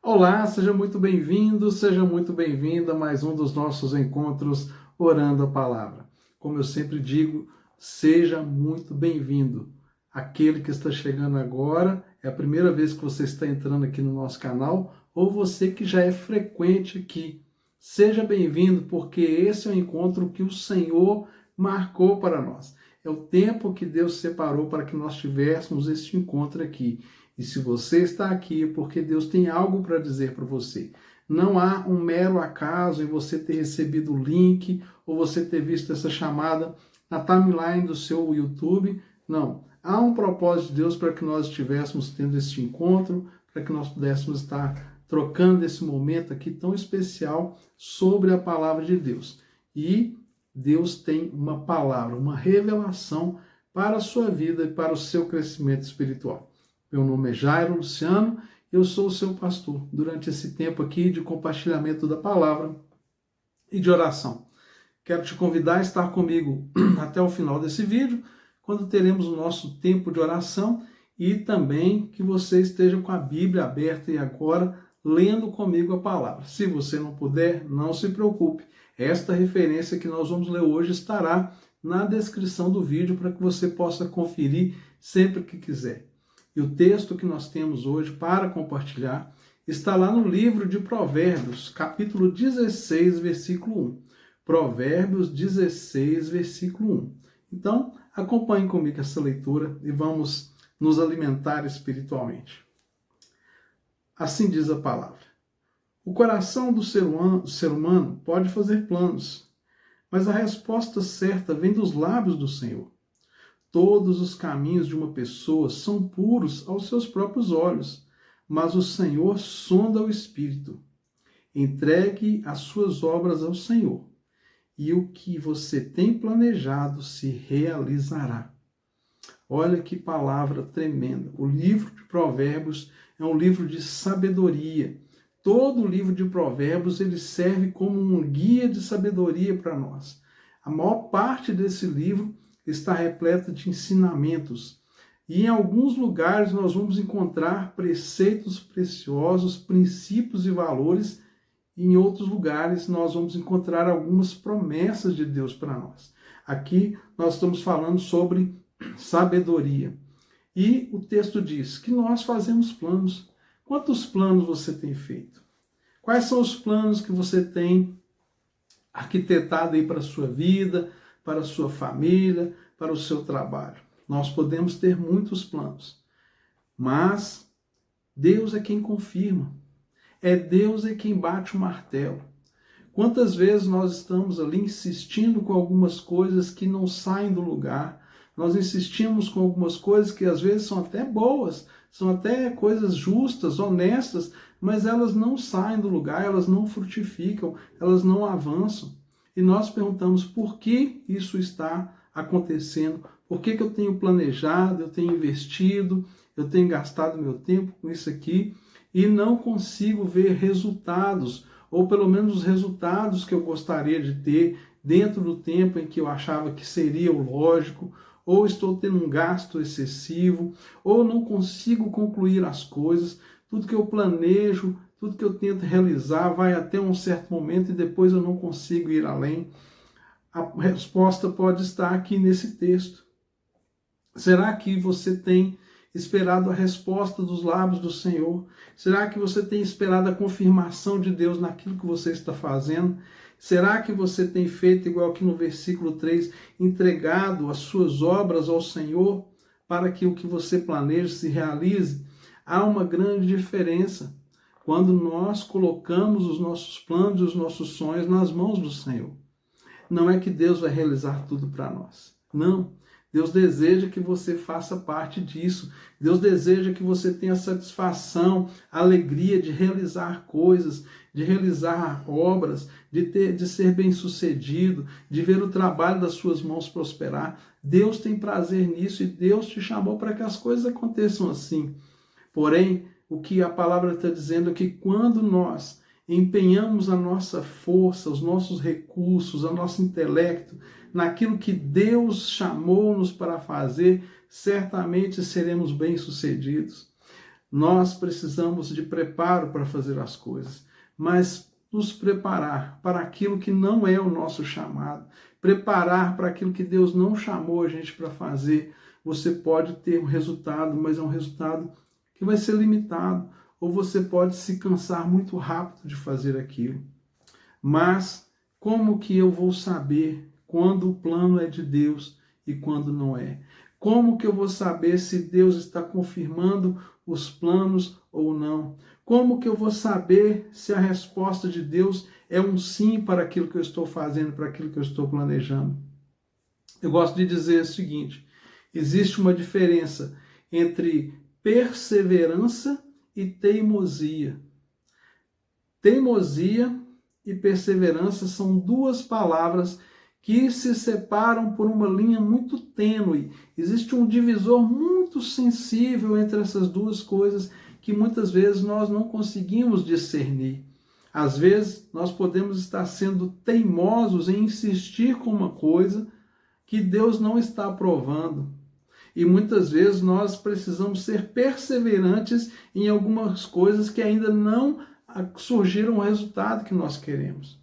Olá, seja muito bem-vindo, seja muito bem-vinda a mais um dos nossos encontros Orando a Palavra. Como eu sempre digo, seja muito bem-vindo. Aquele que está chegando agora, é a primeira vez que você está entrando aqui no nosso canal, ou você que já é frequente aqui. Seja bem-vindo, porque esse é o encontro que o Senhor marcou para nós. É o tempo que Deus separou para que nós tivéssemos este encontro aqui. E se você está aqui, é porque Deus tem algo para dizer para você. Não há um mero acaso em você ter recebido o link ou você ter visto essa chamada na timeline do seu YouTube. Não. Há um propósito de Deus para que nós estivéssemos tendo este encontro, para que nós pudéssemos estar trocando esse momento aqui tão especial sobre a palavra de Deus. E Deus tem uma palavra, uma revelação para a sua vida e para o seu crescimento espiritual. Meu nome é Jairo Luciano, eu sou o seu pastor durante esse tempo aqui de compartilhamento da palavra e de oração. Quero te convidar a estar comigo até o final desse vídeo, quando teremos o nosso tempo de oração e também que você esteja com a Bíblia aberta e agora lendo comigo a palavra. Se você não puder, não se preocupe. Esta referência que nós vamos ler hoje estará na descrição do vídeo para que você possa conferir sempre que quiser. E o texto que nós temos hoje para compartilhar está lá no livro de Provérbios, capítulo 16, versículo 1. Provérbios 16, versículo 1. Então, acompanhe comigo essa leitura e vamos nos alimentar espiritualmente. Assim diz a palavra. O coração do ser humano pode fazer planos, mas a resposta certa vem dos lábios do Senhor. Todos os caminhos de uma pessoa são puros aos seus próprios olhos, mas o Senhor sonda o espírito. Entregue as suas obras ao Senhor, e o que você tem planejado se realizará. Olha que palavra tremenda. O livro de Provérbios é um livro de sabedoria. Todo o livro de Provérbios ele serve como um guia de sabedoria para nós. A maior parte desse livro está repleta de ensinamentos. E em alguns lugares nós vamos encontrar preceitos preciosos, princípios e valores. E em outros lugares nós vamos encontrar algumas promessas de Deus para nós. Aqui nós estamos falando sobre sabedoria. E o texto diz que nós fazemos planos. Quantos planos você tem feito? Quais são os planos que você tem arquitetado aí para a sua vida, para a sua família, para o seu trabalho? Nós podemos ter muitos planos, mas Deus é quem confirma. É Deus é quem bate o martelo. Quantas vezes nós estamos ali insistindo com algumas coisas que não saem do lugar, nós insistimos com algumas coisas que às vezes são até boas, são até coisas justas, honestas, mas elas não saem do lugar, elas não frutificam, elas não avançam. E nós perguntamos por que isso está acontecendo, por que eu tenho planejado, eu tenho investido, eu tenho gastado meu tempo com isso aqui e não consigo ver resultados, ou pelo menos os resultados que eu gostaria de ter dentro do tempo em que eu achava que seria o lógico, ou estou tendo um gasto excessivo, ou não consigo concluir as coisas, tudo que eu planejo, tudo que eu tento realizar vai até um certo momento e depois eu não consigo ir além. A resposta pode estar aqui nesse texto. Será que você tem esperado a resposta dos lábios do Senhor? Será que você tem esperado a confirmação de Deus naquilo que você está fazendo? Será que você tem feito, igual aqui no versículo 3, entregado as suas obras ao Senhor para que o que você planeja se realize? Há uma grande diferença quando nós colocamos os nossos planos e os nossos sonhos nas mãos do Senhor. Não é que Deus vai realizar tudo para nós. Não. Deus deseja que você faça parte disso. Deus deseja que você tenha satisfação, alegria de realizar coisas, de realizar obras, de ser bem-sucedido, de ver o trabalho das suas mãos prosperar. Deus tem prazer nisso e Deus te chamou para que as coisas aconteçam assim. Porém, o que a palavra está dizendo é que quando nós empenhamos a nossa força, os nossos recursos, o nosso intelecto, naquilo que Deus chamou-nos para fazer, certamente seremos bem-sucedidos. Nós precisamos de preparo para fazer as coisas, mas nos preparar para aquilo que não é o nosso chamado, preparar para aquilo que Deus não chamou a gente para fazer. Você pode ter um resultado, mas é um resultado que vai ser limitado, ou você pode se cansar muito rápido de fazer aquilo. Mas como que eu vou saber quando o plano é de Deus e quando não é? Como que eu vou saber se Deus está confirmando os planos ou não? Como que eu vou saber se a resposta de Deus é um sim para aquilo que eu estou fazendo, para aquilo que eu estou planejando? Eu gosto de dizer o seguinte: existe uma diferença entre perseverança e teimosia. Teimosia e perseverança são duas palavras que se separam por uma linha muito tênue. Existe um divisor muito sensível entre essas duas coisas que muitas vezes nós não conseguimos discernir. Às vezes nós podemos estar sendo teimosos em insistir com uma coisa que Deus não está aprovando. E muitas vezes nós precisamos ser perseverantes em algumas coisas que ainda não surgiram o resultado que nós queremos.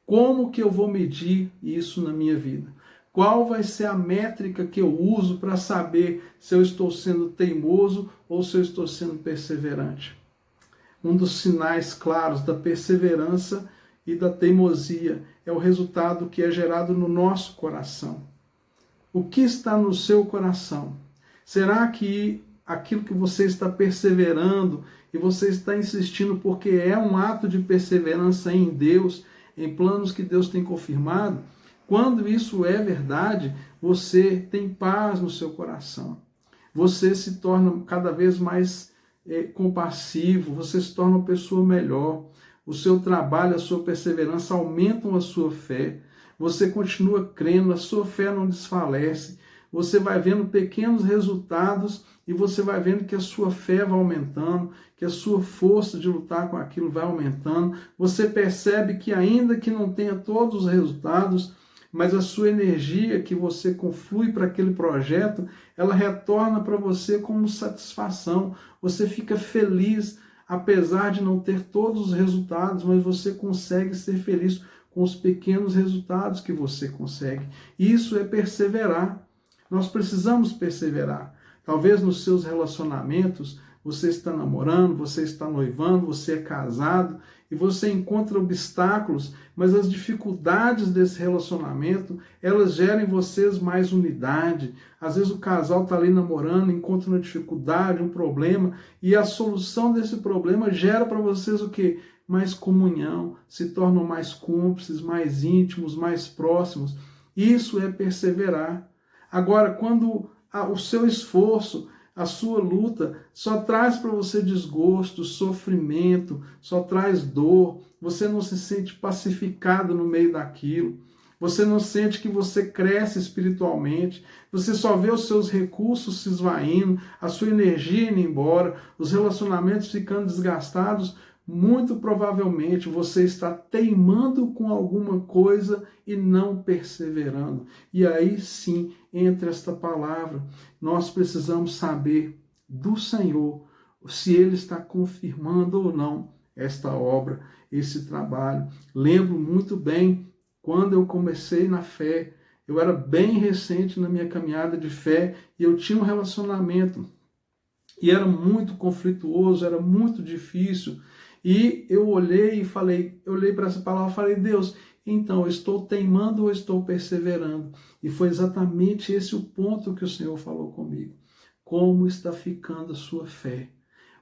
Como que eu vou medir isso na minha vida? Qual vai ser a métrica que eu uso para saber se eu estou sendo teimoso ou se eu estou sendo perseverante? Um dos sinais claros da perseverança e da teimosia é o resultado que é gerado no nosso coração. O que está no seu coração? Será que aquilo que você está perseverando e você está insistindo porque é um ato de perseverança em Deus, em planos que Deus tem confirmado? Quando isso é verdade, você tem paz no seu coração. Você se torna cada vez mais compassivo, você se torna uma pessoa melhor. O seu trabalho, a sua perseverança aumentam a sua fé. Você continua crendo, a sua fé não desfalece. Você vai vendo pequenos resultados e você vai vendo que a sua fé vai aumentando, que a sua força de lutar com aquilo vai aumentando. Você percebe que ainda que não tenha todos os resultados, mas a sua energia que você conflui para aquele projeto, ela retorna para você como satisfação. Você fica feliz, apesar de não ter todos os resultados, mas você consegue ser feliz com os pequenos resultados que você consegue. Isso é perseverar. Nós precisamos perseverar. Talvez nos seus relacionamentos, você está namorando, você está noivando, você é casado e você encontra obstáculos, mas as dificuldades desse relacionamento, elas geram em vocês mais unidade. Às vezes o casal está ali namorando, encontra uma dificuldade, um problema, e a solução desse problema gera para vocês o quê? Mais comunhão, se tornam mais cúmplices, mais íntimos, mais próximos. Isso é perseverar. Agora, quando o seu esforço, a sua luta só traz para você desgosto, sofrimento, só traz dor, você não se sente pacificado no meio daquilo, você não sente que você cresce espiritualmente, você só vê os seus recursos se esvaindo, a sua energia indo embora, os relacionamentos ficando desgastados, muito provavelmente você está teimando com alguma coisa e não perseverando. E aí sim entra esta palavra. Nós precisamos saber do Senhor se Ele está confirmando ou não esta obra, esse trabalho. Lembro muito bem quando eu comecei na fé. Eu era bem recente na minha caminhada de fé e eu tinha um relacionamento. E era muito conflituoso, era muito difícil. E eu olhei para essa palavra e falei, Deus, então eu estou teimando ou estou perseverando? E foi exatamente esse o ponto que o Senhor falou comigo. Como está ficando a sua fé?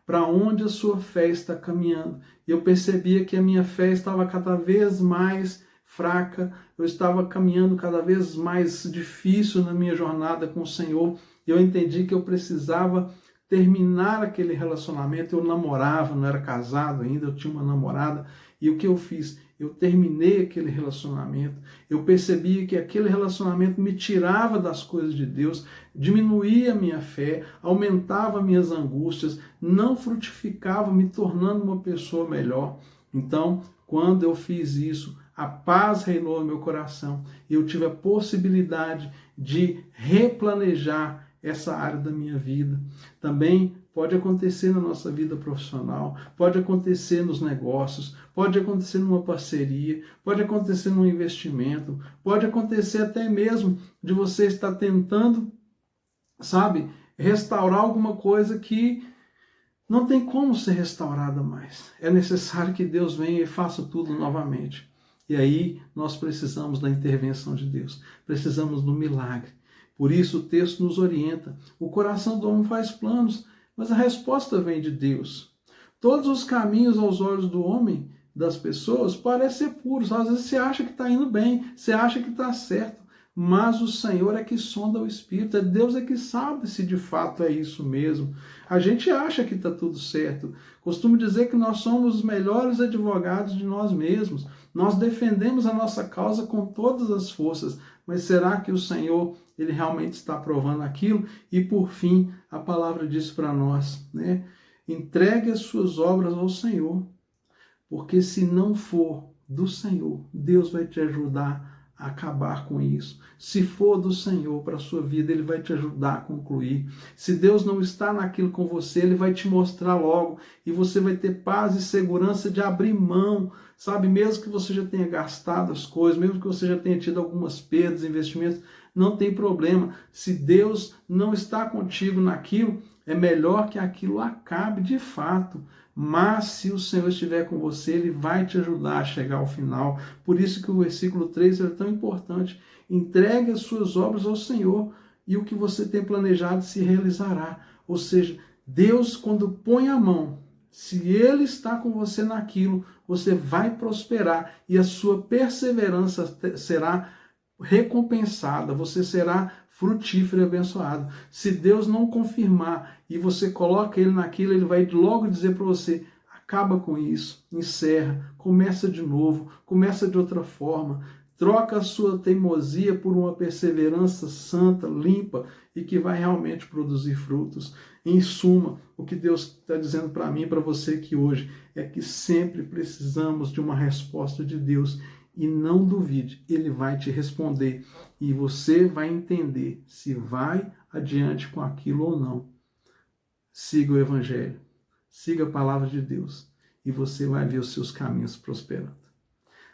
Para onde a sua fé está caminhando? E eu percebia que a minha fé estava cada vez mais fraca, eu estava caminhando cada vez mais difícil na minha jornada com o Senhor. E eu entendi que eu precisava terminar aquele relacionamento. Eu namorava, não era casado ainda, eu tinha uma namorada, e o que eu fiz? Eu terminei aquele relacionamento, eu percebi que aquele relacionamento me tirava das coisas de Deus, diminuía a minha fé, aumentava minhas angústias, não frutificava, me tornando uma pessoa melhor. Então, quando eu fiz isso, a paz reinou no meu coração, e eu tive a possibilidade de replanejar essa área da minha vida. Também pode acontecer na nossa vida profissional, pode acontecer nos negócios, pode acontecer numa parceria, pode acontecer num investimento, pode acontecer até mesmo de você estar tentando, sabe, restaurar alguma coisa que não tem como ser restaurada mais. É necessário que Deus venha e faça tudo novamente. E aí nós precisamos da intervenção de Deus, precisamos do milagre. Por isso o texto nos orienta. O coração do homem faz planos, mas a resposta vem de Deus. Todos os caminhos aos olhos do homem, das pessoas, parecem ser puros. Às vezes você acha que está indo bem, você acha que está certo, mas o Senhor é que sonda o Espírito, Deus é que sabe se de fato é isso mesmo. A gente acha que está tudo certo. Costumo dizer que nós somos os melhores advogados de nós mesmos. Nós defendemos a nossa causa com todas as forças, mas será que o Senhor, Ele realmente está provando aquilo? E por fim, a palavra diz para nós, né? Entregue as suas obras ao Senhor, porque se não for do Senhor, Deus vai te ajudar a acabar com isso. Se for do Senhor para a sua vida, Ele vai te ajudar a concluir. Se Deus não está naquilo com você, Ele vai te mostrar logo e você vai ter paz e segurança de abrir mão, sabe? Mesmo que você já tenha gastado as coisas, mesmo que você já tenha tido algumas perdas, investimentos, não tem problema. Se Deus não está contigo naquilo, é melhor que aquilo acabe de fato. Mas se o Senhor estiver com você, Ele vai te ajudar a chegar ao final. Por isso que o versículo 3 é tão importante. Entregue as suas obras ao Senhor e o que você tem planejado se realizará. Ou seja, Deus, quando põe a mão, se Ele está com você naquilo, você vai prosperar e a sua perseverança será recompensada, você será frutífero e abençoado. Se Deus não confirmar e você coloca Ele naquilo, Ele vai logo dizer para você, acaba com isso, encerra, começa de novo, começa de outra forma, troca a sua teimosia por uma perseverança santa, limpa e que vai realmente produzir frutos. Em suma, o que Deus está dizendo para mim e para você aqui hoje é que sempre precisamos de uma resposta de Deus. E não duvide, Ele vai te responder e você vai entender se vai adiante com aquilo ou não. Siga o Evangelho, siga a palavra de Deus e você vai ver os seus caminhos prosperando.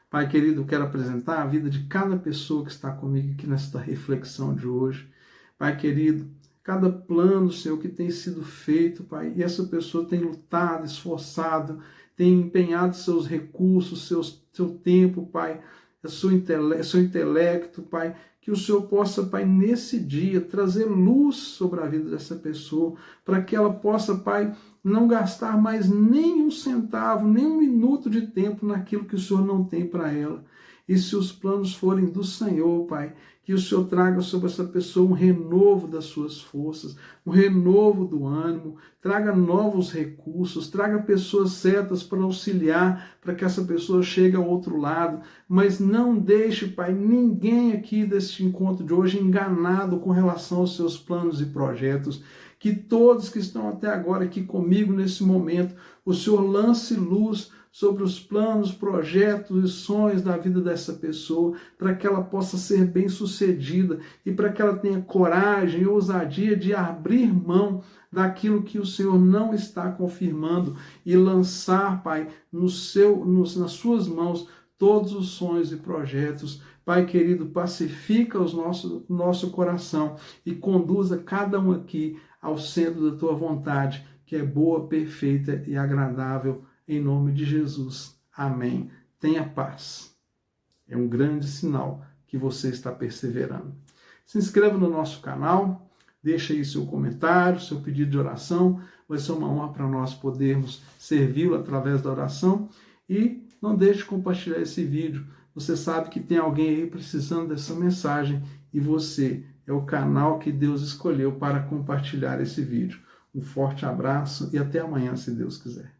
Pai querido, eu quero apresentar a vida de cada pessoa que está comigo aqui nesta reflexão de hoje. Pai querido, cada plano, Senhor, que tem sido feito, Pai, e essa pessoa tem lutado, esforçado, tem empenhado seus recursos, seu tempo, Pai, seu intelecto, Pai, que o Senhor possa, Pai, nesse dia, trazer luz sobre a vida dessa pessoa, para que ela possa, Pai, não gastar mais nem um centavo, nem um minuto de tempo naquilo que o Senhor não tem para ela. E se os planos forem do Senhor, Pai, que o Senhor traga sobre essa pessoa um renovo das suas forças, um renovo do ânimo, traga novos recursos, traga pessoas certas para auxiliar, para que essa pessoa chegue ao outro lado, mas não deixe, Pai, ninguém aqui deste encontro de hoje enganado com relação aos seus planos e projetos. Que todos que estão até agora aqui comigo nesse momento, o Senhor lance luz sobre os planos, projetos e sonhos da vida dessa pessoa, para que ela possa ser bem-sucedida e para que ela tenha coragem e ousadia de abrir mão daquilo que o Senhor não está confirmando e lançar, Pai, nas suas mãos todos os sonhos e projetos. Pai querido, pacifica nosso coração e conduza cada um aqui ao centro da Tua vontade, que é boa, perfeita e agradável, em nome de Jesus. Amém. Tenha paz. É um grande sinal que você está perseverando. Se inscreva no nosso canal, deixa aí seu comentário, seu pedido de oração. Vai ser uma honra para nós podermos servi-lo através da oração. E não deixe de compartilhar esse vídeo. Você sabe que tem alguém aí precisando dessa mensagem e você é o canal que Deus escolheu para compartilhar esse vídeo. Um forte abraço e até amanhã, se Deus quiser.